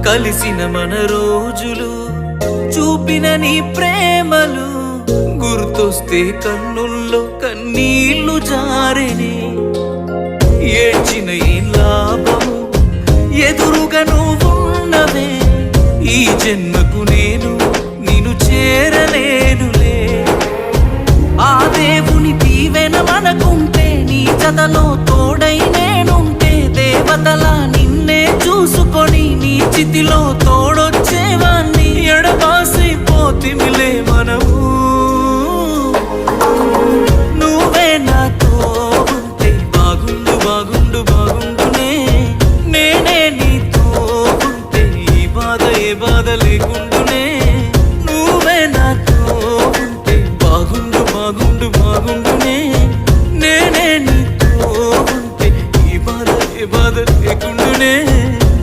కలిసిన మన రోజులు చూపిన నీ ప్రేమలు గుర్తొస్తే కన్నుల్లో కన్నీళ్లు జారెనే. ఏడ్చిన ఈ లాభము ఎదురుగా నువ్వున్నవే, ఈ జన్మకు నేను నిన్ను చేరలేనులే. ఆ దేవుని దీవెన మనకుంటే, నీ జతలో తోడై నేనుంటే, దేవతలా నిన్నే చూసుకొని నీ చితిలో తోడ